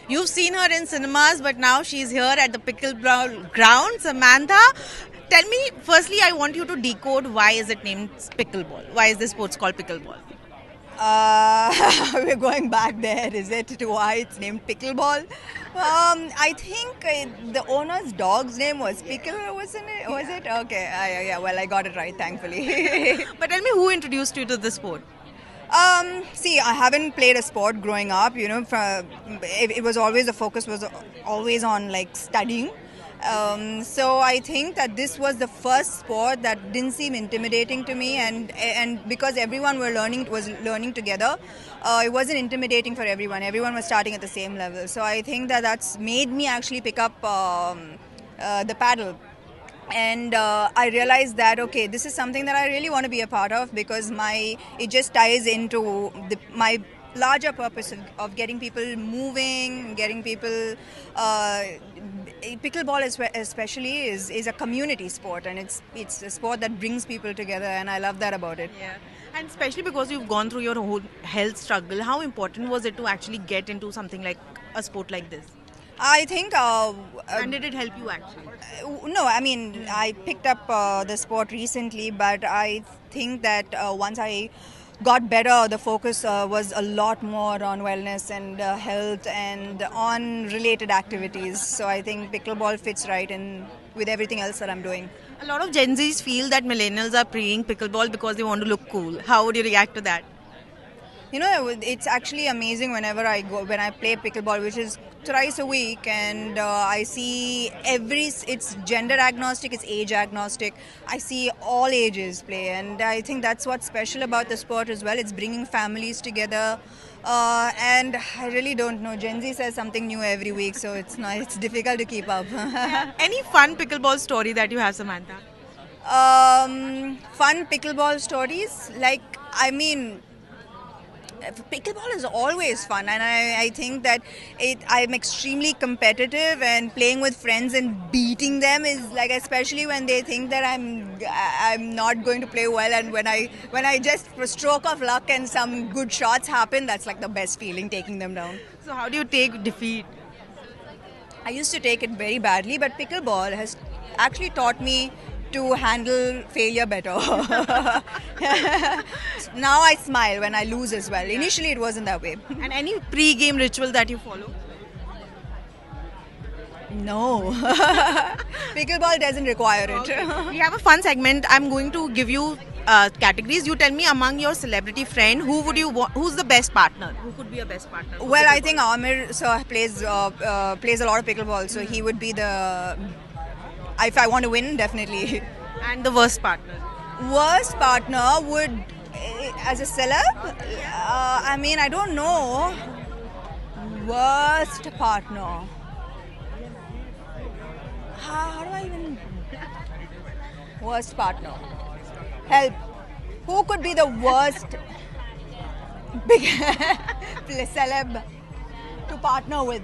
You've seen her in cinemas, but now she's here at the pickleball ground. Samantha, tell me, firstly, I want you to decode why is it named pickleball? Why is this sports called pickleball? We're going back there, is it, to why it's named Pickleball? I think the owner's dog's name was Pickle, wasn't it? Was it? Okay, yeah, well, I got it right, thankfully. But tell me, who introduced you to the sport? See, I haven't played a sport growing up, it was always, the focus was always on like studying. So I think that this was the first sport that didn't seem intimidating to me, and because everyone was learning together, it wasn't intimidating for everyone. Everyone was starting at the same level. So I think that that's made me actually pick up the paddle. And I realized that okay, this is something that I really want to be a part of, because it just ties into my larger purpose of getting people moving, getting people. Pickleball especially is a community sport, and it's a sport that brings people together, and I love that about it. Yeah. And especially because you've gone through your whole health struggle, how important was it to actually get into something like a sport like this? I think. And did it help you actually? No, I mean, I picked up the sport recently, but I think that once I got better, the focus was a lot more on wellness and health and on related activities. So I think pickleball fits right in with everything else that I'm doing. A lot of Gen Zs feel that millennials are playing pickleball because they want to look cool. How would you react to that? You know, it's actually amazing when I play pickleball, which is thrice a week, and I see it's gender agnostic, it's age agnostic. I see all ages play, and I think that's what's special about the sport as well. It's bringing families together, and I really don't know. Gen Z says something new every week, so it's difficult to keep up. Any fun pickleball story that you have, Samantha? Fun pickleball stories? Pickleball is always fun, and I think that I'm extremely competitive, and playing with friends and beating them is like, especially when they think that I'm not going to play well, and when I just, for stroke of luck and some good shots happen, that's like the best feeling, taking them down. So how do you take defeat? I used to take it very badly, but pickleball has actually taught me to handle failure better. Now I smile when I lose as well. Initially it wasn't that way. And any pre-game ritual that you follow? No. Pickleball doesn't require it. Okay. We have a fun segment. I'm going to give you categories. You tell me, among your celebrity friend, who's the best partner? Who could be a best partner? Well, I think Amir plays a lot of pickleball, so he would be the... If I want to win, definitely. And the worst partner? Worst partner would, as a celeb, I don't know. Worst partner. How do I even... Worst partner. Help. Who could be the worst big celeb to partner with?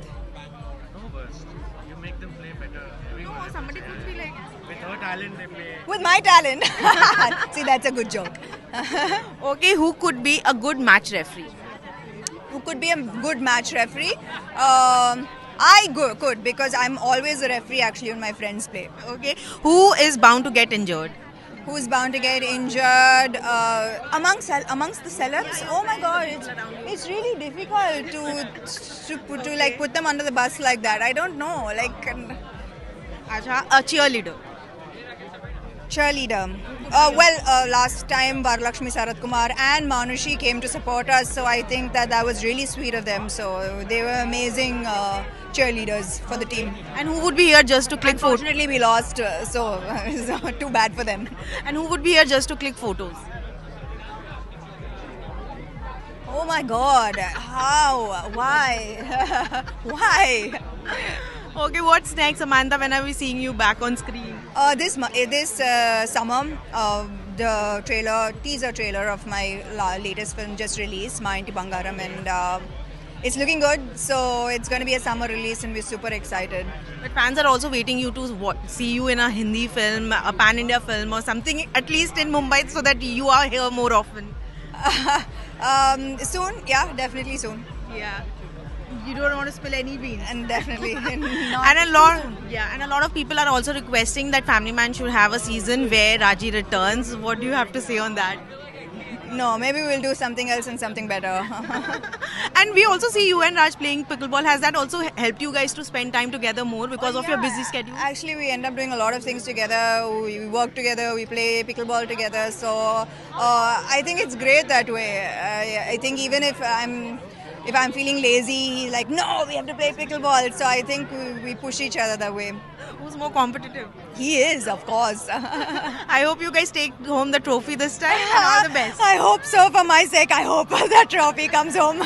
No worst. You make them play better. No, somebody could be like... With her talent, they play. With my talent. See, that's a good joke. Okay, who could be a good match referee? Who could be a good match referee? Could, because I'm always a referee actually when my friends play. Okay, who is bound to get injured? Who's bound to get injured amongst the celebs? Oh my God, it's really difficult to like put them under the bus like that. I don't know, like A cheerleader. cheerleader. Last time Varalakshmi Saratkumar and Manushi came to support us, so I think that was really sweet of them. So they were amazing cheerleaders for the team. And who would be here just to click photos? Unfortunately, we lost, so too bad for them. And who would be here just to click photos? Oh my God! How? Why? Why? Okay, what's next, Samantha? When are we seeing you back on screen? This summer, the teaser trailer of my latest film just released, Ma Inti Bangaram, and it's looking good. So it's going to be a summer release, and we're super excited. But fans are also waiting you to see you in a Hindi film, a pan-India film or something, at least in Mumbai, so that you are here more often. Soon, yeah, definitely soon. Yeah. You don't want to spill any beans. And definitely not And a lot, yeah, and a lot of people are also requesting that Family Man should have a season where Raji returns. What do you have to say on that? No, maybe we'll do something else and something better. And we also see you and Raj playing pickleball. Has that also helped you guys to spend time together more because of your busy schedule? Actually, we end up doing a lot of things together. We work together, we play pickleball together. So I think it's great that way. I think even if I'm feeling lazy, he's like, no, we have to play pickleball. So I think we push each other that way. Who's more competitive? He is, of course. I hope you guys take home the trophy this time and all the best. I hope so. For my sake, I hope that trophy comes home.